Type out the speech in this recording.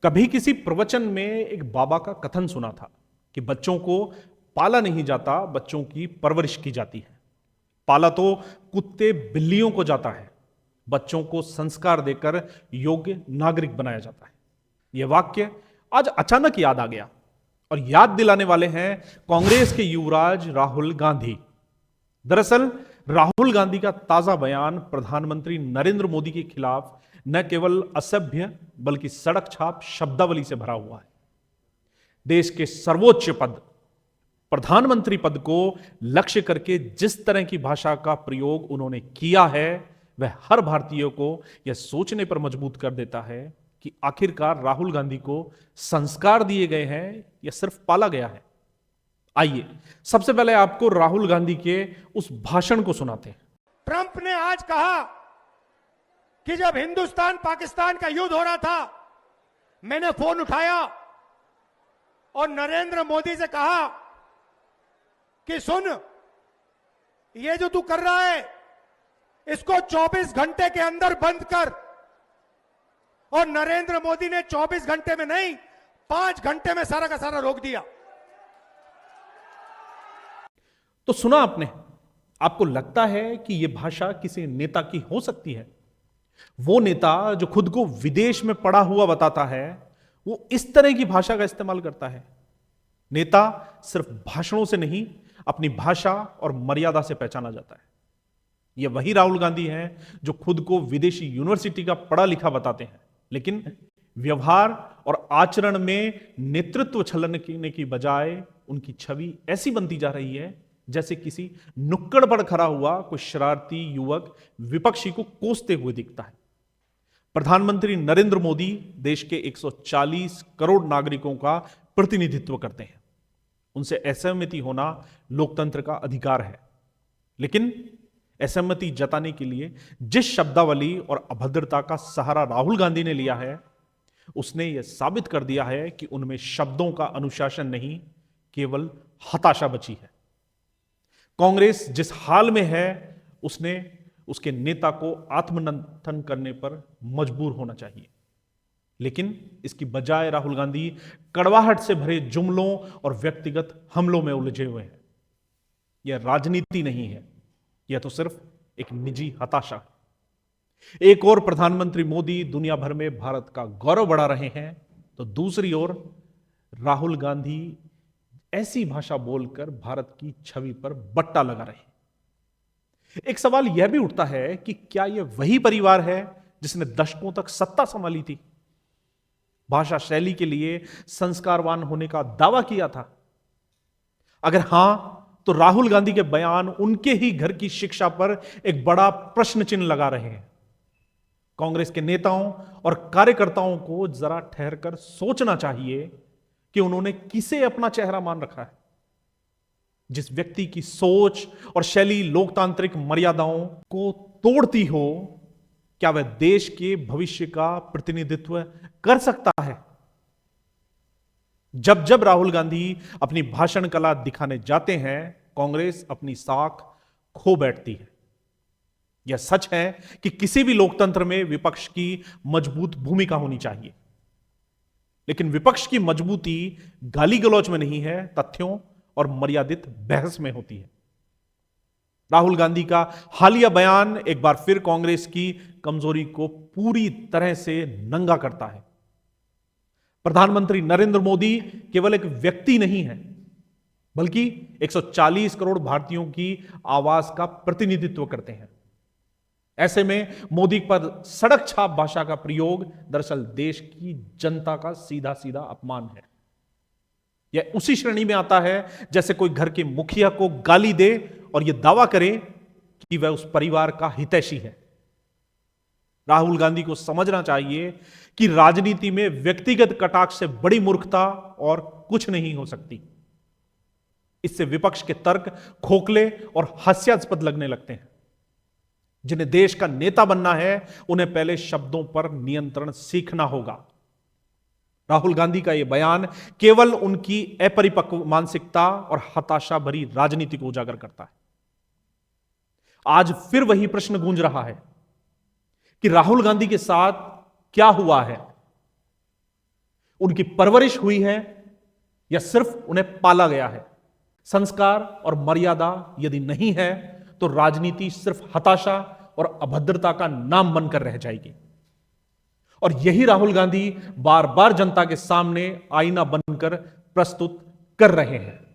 कभी किसी प्रवचन में एक बाबा का कथन सुना था कि बच्चों को पाला नहीं जाता, बच्चों की परवरिश की जाती है। पाला तो कुत्ते बिल्लियों को जाता है, बच्चों को संस्कार देकर योग्य नागरिक बनाया जाता है। यह वाक्य आज अचानक याद आ गया और याद दिलाने वाले हैं कांग्रेस के युवराज राहुल गांधी। दरअसल राहुल गांधी का ताजा बयान प्रधानमंत्री नरेंद्र मोदी के खिलाफ न केवल असभ्य बल्कि सड़क छाप शब्दावली से भरा हुआ है। देश के सर्वोच्च पद प्रधानमंत्री पद को लक्ष्य करके जिस तरह की भाषा का प्रयोग उन्होंने किया है वह हर भारतीय को यह सोचने पर मजबूर कर देता है कि आखिरकार राहुल गांधी को संस्कार दिए गए हैं या सिर्फ पाला गया है। आइए सबसे पहले आपको राहुल गांधी के उस भाषण को सुनाते हैं। ट्रंप ने आज कहा कि जब हिंदुस्तान पाकिस्तान का युद्ध हो रहा था, मैंने फोन उठाया और नरेंद्र मोदी से कहा कि सुन, ये जो तू कर रहा है इसको 24 घंटे के अंदर बंद कर। और नरेंद्र मोदी ने 24 घंटे में नहीं, 5 घंटे में सारा का सारा रोक दिया। तो सुना आपने, आपको लगता है कि यह भाषा किसी नेता की हो सकती है? वो नेता जो खुद को विदेश में पढ़ा हुआ बताता है, वो इस तरह की भाषा का इस्तेमाल करता है। नेता सिर्फ भाषणों से नहीं, अपनी भाषा और मर्यादा से पहचाना जाता है। यह वही राहुल गांधी हैं जो खुद को विदेशी यूनिवर्सिटी का पढ़ा लिखा बताते हैं, लेकिन व्यवहार और आचरण में नेतृत्व छलने की बजाय उनकी छवि ऐसी बनती जा रही है जैसे किसी नुक्कड़ पर खड़ा हुआ कोई शरारती युवक विपक्षी को कोसते हुए दिखता है। प्रधानमंत्री नरेंद्र मोदी देश के 140 करोड़ नागरिकों का प्रतिनिधित्व करते हैं। उनसे असहमति होना लोकतंत्र का अधिकार है, लेकिन असहमति जताने के लिए जिस शब्दावली और अभद्रता का सहारा राहुल गांधी ने लिया है, उसने यह साबित कर दिया है कि उनमें शब्दों का अनुशासन नहीं, केवल हताशा बची है। कांग्रेस जिस हाल में है, उसने उसके नेता को आत्ममंथन करने पर मजबूर होना चाहिए, लेकिन इसकी बजाय राहुल गांधी कड़वाहट से भरे जुमलों और व्यक्तिगत हमलों में उलझे हुए हैं। यह राजनीति नहीं है, यह तो सिर्फ एक निजी हताशा है। एक और प्रधानमंत्री मोदी दुनिया भर में भारत का गौरव बढ़ा रहे हैं, तो दूसरी ओर राहुल गांधी ऐसी भाषा बोलकर भारत की छवि पर बट्टा लगा रहे हैं। एक सवाल यह भी उठता है कि क्या यह वही परिवार है जिसने दशकों तक सत्ता संभाली थी, भाषा शैली के लिए संस्कारवान होने का दावा किया था? अगर हां, तो राहुल गांधी के बयान उनके ही घर की शिक्षा पर एक बड़ा प्रश्न चिन्ह लगा रहे हैं। कांग्रेस के नेताओं और कार्यकर्ताओं को जरा ठहरकर सोचना चाहिए कि उन्होंने किसे अपना चेहरा मान रखा है। जिस व्यक्ति की सोच और शैली लोकतांत्रिक मर्यादाओं को तोड़ती हो, क्या वह देश के भविष्य का प्रतिनिधित्व कर सकता है? जब जब राहुल गांधी अपनी भाषण कला दिखाने जाते हैं, कांग्रेस अपनी साख खो बैठती है। यह सच है कि किसी भी लोकतंत्र में विपक्ष की मजबूत भूमिका होनी चाहिए, लेकिन विपक्ष की मजबूती गाली गलौज में नहीं है, तथ्यों और मर्यादित बहस में होती है। राहुल गांधी का हालिया बयान एक बार फिर कांग्रेस की कमजोरी को पूरी तरह से नंगा करता है। प्रधानमंत्री नरेंद्र मोदी केवल एक व्यक्ति नहीं है, बल्कि 140 करोड़ भारतीयों की आवाज का प्रतिनिधित्व करते हैं। ऐसे में मोदी पर सड़क छाप भाषा का प्रयोग दरअसल देश की जनता का सीधा सीधा अपमान है। यह उसी श्रेणी में आता है जैसे कोई घर के मुखिया को गाली दे और यह दावा करे कि वह उस परिवार का हितैषी है। राहुल गांधी को समझना चाहिए कि राजनीति में व्यक्तिगत कटाक्ष से बड़ी मूर्खता और कुछ नहीं हो सकती। इससे विपक्ष के तर्क खोखले और हास्यास्पद लगने लगते हैं। जिन्हें देश का नेता बनना है, उन्हें पहले शब्दों पर नियंत्रण सीखना होगा। राहुल गांधी का यह बयान केवल उनकी अपरिपक्व मानसिकता और हताशा भरी राजनीति को उजागर करता है। आज फिर वही प्रश्न गूंज रहा है कि राहुल गांधी के साथ क्या हुआ है। उनकी परवरिश हुई है या सिर्फ उन्हें पाला गया है? संस्कार और मर्यादा यदि नहीं है तो राजनीति सिर्फ हताशा और अभद्रता का नाम बनकर रह जाएगी। और यही राहुल गांधी बार बार जनता के सामने आईना बनकर प्रस्तुत कर रहे हैं।